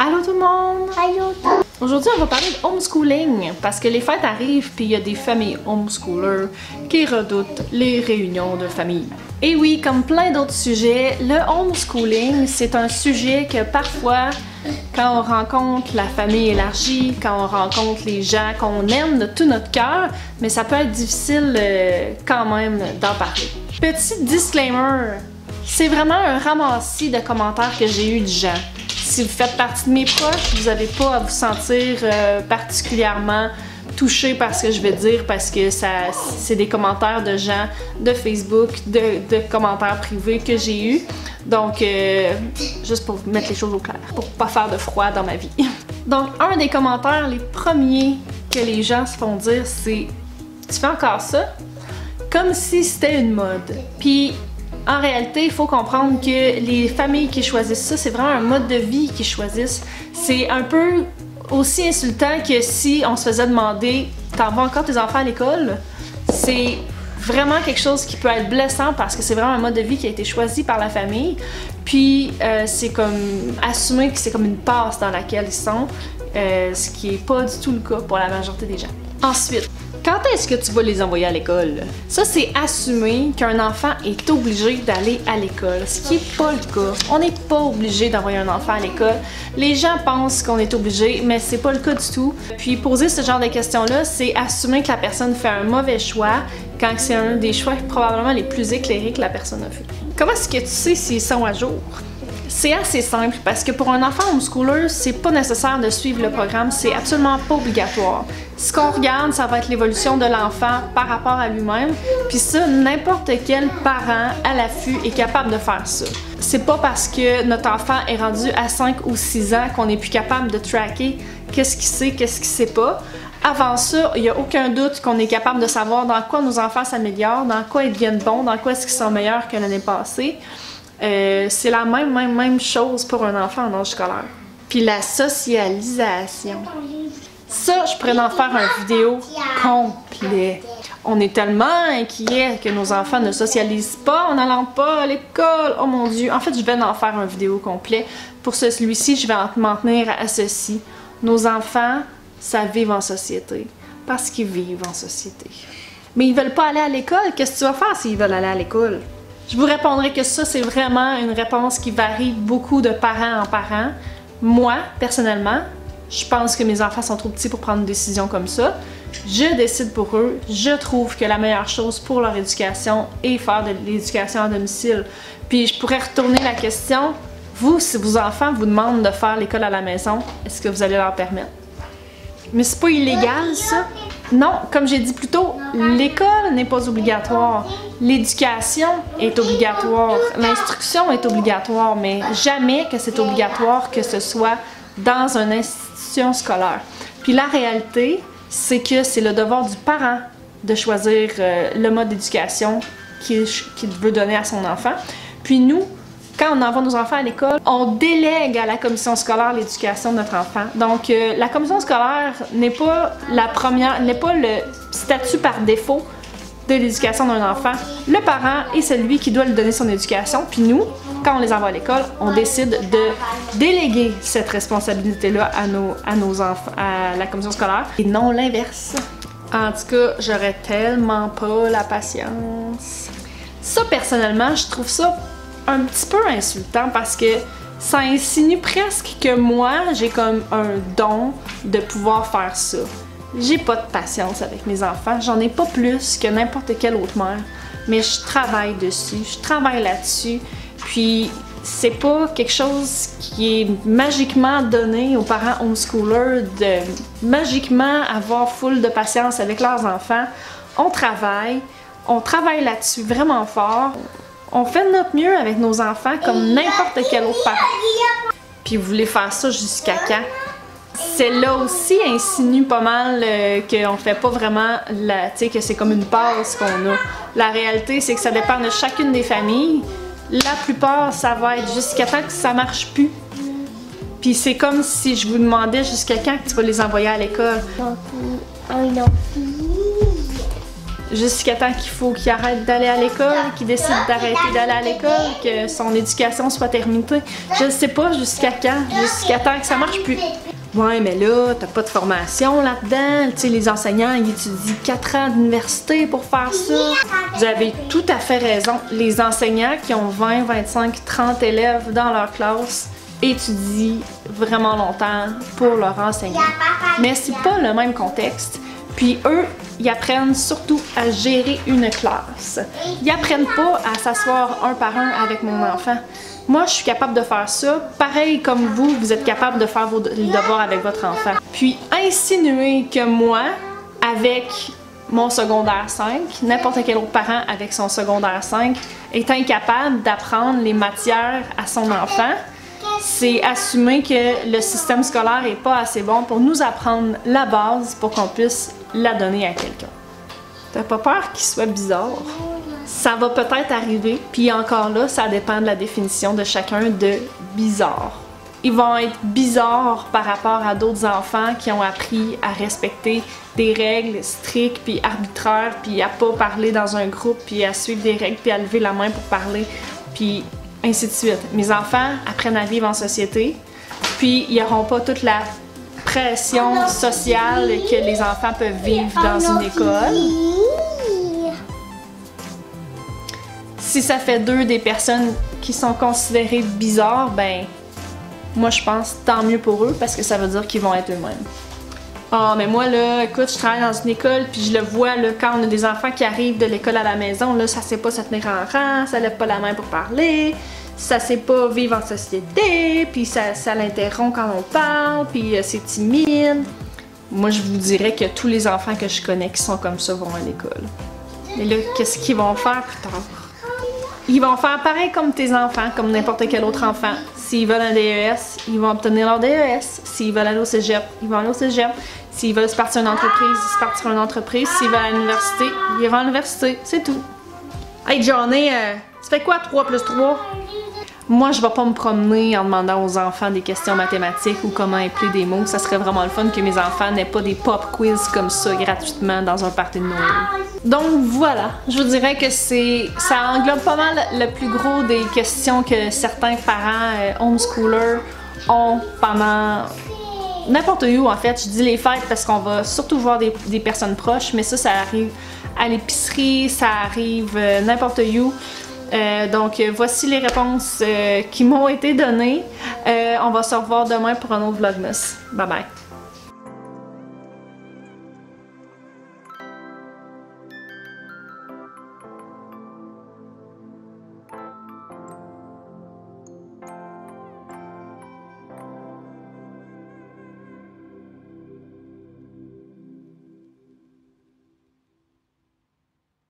Allô tout le monde! Allô! Aujourd'hui, on va parler de homeschooling parce que les fêtes arrivent puis il y a des familles homeschoolers qui redoutent les réunions de famille. Et oui, comme plein d'autres sujets, le homeschooling, c'est un sujet que parfois, quand on rencontre la famille élargie, quand on rencontre les gens qu'on aime de tout notre cœur, mais ça peut être difficile quand même d'en parler. Petit disclaimer, c'est vraiment un ramassis de commentaires que j'ai eu de gens. Si vous faites partie de mes proches, vous n'avez pas à vous sentir particulièrement touché par ce que je vais dire parce que c'est des commentaires de gens de Facebook, de commentaires privés que j'ai eus. Donc, juste pour mettre les choses au clair, pour pas faire de froid dans ma vie. Donc, un des commentaires, les premiers que les gens se font dire, c'est « Tu fais encore ça? » Comme si c'était une mode. Puis, en réalité, il faut comprendre que les familles qui choisissent ça, c'est vraiment un mode de vie qu'ils choisissent. C'est un peu aussi insultant que si on se faisait demander « T'envoies encore tes enfants à l'école? » C'est vraiment quelque chose qui peut être blessant parce que c'est vraiment un mode de vie qui a été choisi par la famille. Puis c'est comme assumer que c'est comme une passe dans laquelle ils sont, ce qui n'est pas du tout le cas pour la majorité des gens. Ensuite, quand est-ce que tu vas les envoyer à l'école? Ça, c'est assumer qu'un enfant est obligé d'aller à l'école, ce qui n'est pas le cas. On n'est pas obligé d'envoyer un enfant à l'école. Les gens pensent qu'on est obligé, mais c'est pas le cas du tout. Puis poser ce genre de questions-là, c'est assumer que la personne fait un mauvais choix quand c'est un des choix probablement les plus éclairés que la personne a fait. Comment est-ce que tu sais s'ils sont à jour? C'est assez simple parce que pour un enfant homeschooler, c'est pas nécessaire de suivre le programme, c'est absolument pas obligatoire. Ce qu'on regarde, ça va être l'évolution de l'enfant par rapport à lui-même, puis ça, n'importe quel parent à l'affût est capable de faire ça. C'est pas parce que notre enfant est rendu à 5 ou 6 ans qu'on est plus capable de tracker qu'est-ce qu'il sait, qu'est-ce qu'il sait pas. Avant ça, il n'y a aucun doute qu'on est capable de savoir dans quoi nos enfants s'améliorent, dans quoi ils deviennent bons, dans quoi est-ce qu'ils sont meilleurs que l'année passée. C'est la même chose pour un enfant en âge scolaire. Puis la socialisation. Ça, je pourrais en faire une vidéo complète. On est tellement inquiets que nos enfants ne socialisent pas en n'allant pas à l'école. Oh mon Dieu. En fait, je vais en faire une vidéo complète. Pour celui-ci, je vais m'en tenir à ceci. Nos enfants savent vivre en société parce qu'ils vivent en société. Mais ils veulent pas aller à l'école. Qu'est-ce que tu vas faire s'ils veulent aller à l'école? Je vous répondrai que ça, c'est vraiment une réponse qui varie beaucoup de parent en parent. Moi, personnellement, je pense que mes enfants sont trop petits pour prendre une décision comme ça. Je décide pour eux. Je trouve que la meilleure chose pour leur éducation est faire de l'éducation à domicile. Puis je pourrais retourner la question. Vous, si vos enfants vous demandent de faire l'école à la maison, est-ce que vous allez leur permettre? Mais c'est pas illégal, ça? Non, comme j'ai dit plus tôt, l'école n'est pas obligatoire. L'éducation est obligatoire. L'instruction est obligatoire, mais jamais que c'est obligatoire que ce soit dans une institution scolaire. Puis la réalité, c'est que c'est le devoir du parent de choisir le mode d'éducation qu'il veut donner à son enfant. Puis nous, quand on envoie nos enfants à l'école, on délègue à la commission scolaire l'éducation de notre enfant. Donc, la commission scolaire n'est pas n'est pas le statut par défaut de l'éducation d'un enfant. Le parent est celui qui doit lui donner son éducation. Puis nous, quand on les envoie à l'école, on décide de déléguer cette responsabilité-là à nos enfants, à la commission scolaire, et non l'inverse. En tout cas, j'aurais tellement pas la patience. Ça, personnellement, je trouve ça un petit peu insultant parce que ça insinue presque que moi, j'ai comme un don de pouvoir faire ça. J'ai pas de patience avec mes enfants, j'en ai pas plus que n'importe quelle autre mère, mais je travaille dessus, je travaille là-dessus, puis c'est pas quelque chose qui est magiquement donné aux parents homeschoolers de magiquement avoir full de patience avec leurs enfants. On travaille là-dessus vraiment fort. On fait de notre mieux avec nos enfants comme n'importe quel autre parent. Puis vous voulez faire ça jusqu'à quand? C'est là aussi insinue pas mal qu'on fait pas vraiment, tu sais, que c'est comme une passe qu'on a. La réalité, c'est que ça dépend de chacune des familles. La plupart, ça va être jusqu'à temps que ça marche plus. Puis c'est comme si je vous demandais jusqu'à quand que tu vas les envoyer à l'école. jusqu'à temps qu'il faut qu'il arrête d'aller à l'école, qu'il décide d'arrêter d'aller à l'école, que son éducation soit terminée. Je ne sais pas jusqu'à quand, jusqu'à temps que ça marche plus. Ouais, mais là, t'as pas de formation là-dedans. Tu sais, les enseignants, ils étudient 4 ans d'université pour faire ça. Vous avez tout à fait raison. Les enseignants qui ont 20, 25, 30 élèves dans leur classe étudient vraiment longtemps pour leur enseigner. Mais c'est pas le même contexte. Puis eux, ils apprennent surtout à gérer une classe. Ils apprennent pas à s'asseoir un par un avec mon enfant. Moi, je suis capable de faire ça. Pareil comme vous, vous êtes capable de faire vos devoirs avec votre enfant. Puis insinuer que moi, avec mon secondaire 5, n'importe quel autre parent avec son secondaire 5, est incapable d'apprendre les matières à son enfant, c'est assumer que le système scolaire n'est pas assez bon pour nous apprendre la base pour qu'on puisse la donner à quelqu'un. T'as pas peur qu'il soit bizarre? Ça va peut-être arriver, puis encore là, ça dépend de la définition de chacun de bizarre. Ils vont être bizarres par rapport à d'autres enfants qui ont appris à respecter des règles strictes puis arbitraires, puis à pas parler dans un groupe, puis à suivre des règles, puis à lever la main pour parler, puis ainsi de suite. Mes enfants apprennent à vivre en société, puis ils n'auront pas toute la pression sociale que les enfants peuvent vivre dans une école. Si ça fait d'eux des personnes qui sont considérées bizarres, ben moi je pense tant mieux pour eux parce que ça veut dire qu'ils vont être eux-mêmes. Ah, mais moi là, écoute, je travaille dans une école puis je le vois là, quand on a des enfants qui arrivent de l'école à la maison, là, ça sait pas se tenir en rang, ça lève pas la main pour parler, ça sait pas vivre en société, puis ça l'interrompt quand on parle, puis c'est timide. Moi je vous dirais que tous les enfants que je connais qui sont comme ça vont à l'école. Mais là, qu'est-ce qu'ils vont faire plus tard? Ils vont faire pareil comme tes enfants, comme n'importe quel autre enfant. S'ils veulent un DES, ils vont obtenir leur DES. S'ils veulent aller au cégep, ils vont aller au cégep. S'ils veulent se partir une entreprise, ils se partiront une entreprise. S'ils veulent aller à l'université, ils iront à l'université. C'est tout. Hey Johnny, tu fais quoi 3 plus 3? Moi, je vais pas me promener en demandant aux enfants des questions mathématiques ou comment épeler des mots. Ça serait vraiment le fun que mes enfants n'aient pas des pop quiz comme ça gratuitement dans un party de Noël. Donc voilà, je vous dirais que ça englobe pas mal le plus gros des questions que certains parents homeschoolers ont pendant n'importe où en fait. Je dis les fêtes parce qu'on va surtout voir des personnes proches, mais ça arrive à l'épicerie, ça arrive n'importe où. Donc voici les réponses qui m'ont été données. On va se revoir demain pour un autre Vlogmas. Bye bye!